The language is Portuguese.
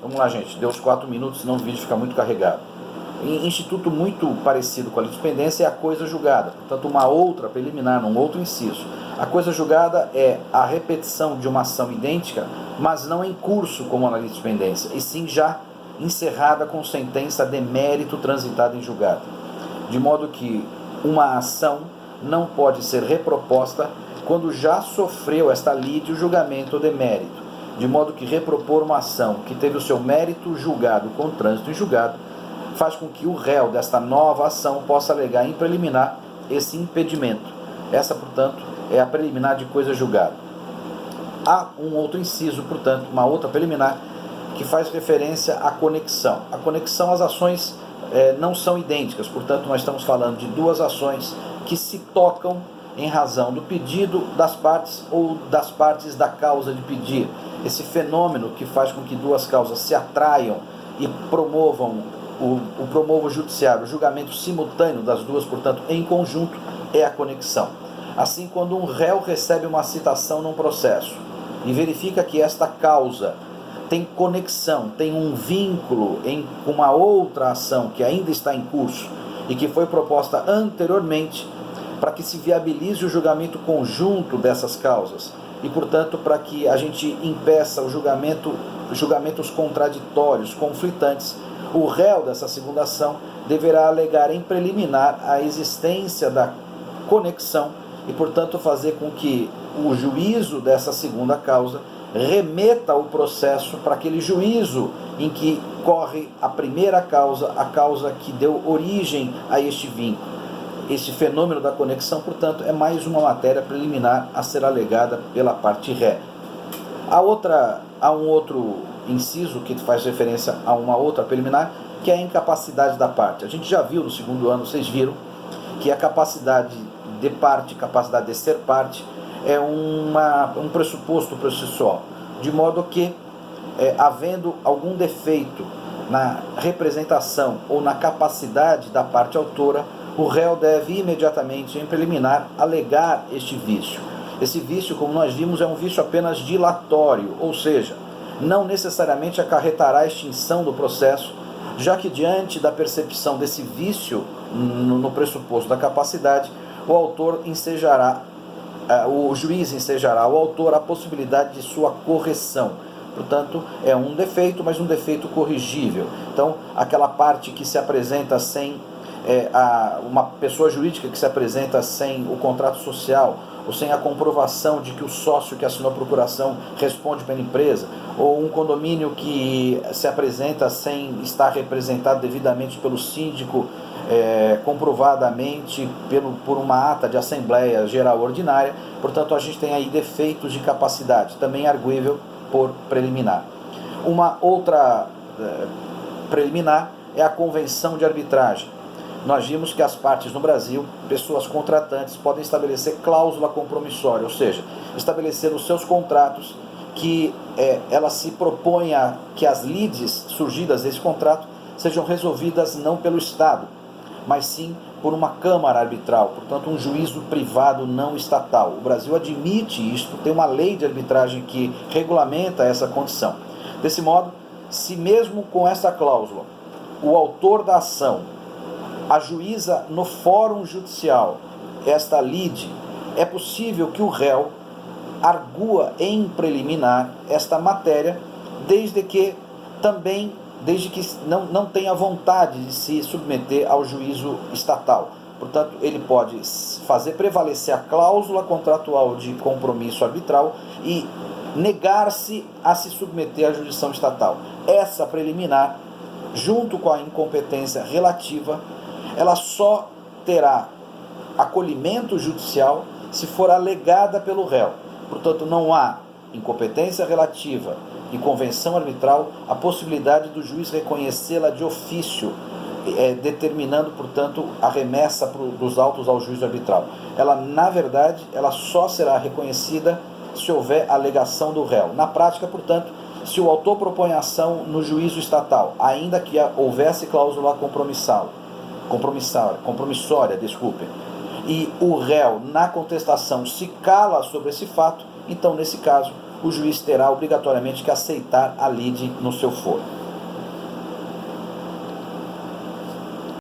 Vamos lá, gente, deu os 4 minutos, senão o vídeo fica muito carregado. Instituto muito parecido com a litispendência é a coisa julgada, portanto uma outra preliminar, um outro inciso. A coisa julgada é a repetição de uma ação idêntica, mas não em curso como na litispendência, e sim já encerrada com sentença de mérito transitada em julgado. De modo que uma ação não pode ser reproposta quando já sofreu esta lide o julgamento de mérito. De modo que repropor uma ação que teve o seu mérito julgado com trânsito em julgado faz com que o réu desta nova ação possa alegar em preliminar esse impedimento. Essa, portanto, é a preliminar de coisa julgada. Há um outro inciso, portanto, uma outra preliminar, que faz referência à conexão. A conexão, as ações não são idênticas, portanto, nós estamos falando de duas ações que se tocam em razão do pedido das partes ou das partes da causa de pedir. Esse fenômeno que faz com que duas causas se atraiam e promovam o judiciário, o julgamento simultâneo das duas, portanto, em conjunto, é a conexão. Assim, quando um réu recebe uma citação num processo e verifica que esta causa tem conexão, tem um vínculo com uma outra ação que ainda está em curso e que foi proposta anteriormente para que se viabilize o julgamento conjunto dessas causas e, portanto, para que a gente impeça o julgamentos contraditórios, conflitantes, o réu dessa segunda ação deverá alegar em preliminar a existência da conexão e, portanto, fazer com que o juízo dessa segunda causa remeta o processo para aquele juízo em que corre a primeira causa, a causa que deu origem a este vínculo. Este fenômeno da conexão, portanto, é mais uma matéria preliminar a ser alegada pela parte ré. Há um outro inciso que faz referência a uma outra preliminar, que é a incapacidade da parte. A gente já viu no segundo ano, vocês viram, que a capacidade de parte, capacidade de ser parte, é um pressuposto processual, de modo que, havendo algum defeito na representação ou na capacidade da parte autora, o réu deve imediatamente, em preliminar, alegar este vício. Esse vício, como nós vimos, é um vício apenas dilatório, ou seja, não necessariamente acarretará a extinção do processo, já que diante da percepção desse vício no pressuposto da capacidade, o juiz ensejará ao autor a possibilidade de sua correção. Portanto, é um defeito, mas um defeito corrigível. Então, aquela parte que se apresenta sem uma pessoa jurídica que se apresenta sem o contrato social, ou sem a comprovação de que o sócio que assinou a procuração responde pela empresa, ou um condomínio que se apresenta sem estar representado devidamente pelo síndico, comprovadamente por uma ata de Assembleia Geral Ordinária. Portanto, a gente tem aí defeitos de capacidade, também arguível por preliminar. Uma outra preliminar é a convenção de arbitragem. Nós vimos que as partes no Brasil, pessoas contratantes, podem estabelecer cláusula compromissória, ou seja, estabelecer nos seus contratos que ela se propõe a que as lides surgidas desse contrato sejam resolvidas não pelo Estado, mas sim por uma câmara arbitral, portanto um juízo privado não estatal. O Brasil admite isto, tem uma lei de arbitragem que regulamenta essa condição. Desse modo, se mesmo com essa cláusula o autor da ação ajuiza no fórum judicial esta lide, é possível que o réu argua em preliminar esta matéria, desde que não tenha vontade de se submeter ao juízo estatal. Portanto, ele pode fazer prevalecer a cláusula contratual de compromisso arbitral e negar-se a se submeter à jurisdição estatal. Essa preliminar, junto com a incompetência relativa, ela só terá acolhimento judicial se for alegada pelo réu. Portanto, não há incompetência relativa e convenção arbitral a possibilidade do juiz reconhecê-la de ofício, determinando, portanto, a remessa dos autos ao juízo arbitral. Ela, na verdade, ela só será reconhecida se houver alegação do réu. Na prática, portanto, se o autor propõe ação no juízo estatal, ainda que houvesse cláusula compromissória, e o réu, na contestação, se cala sobre esse fato, então, nesse caso, o juiz terá obrigatoriamente que aceitar a lide no seu foro.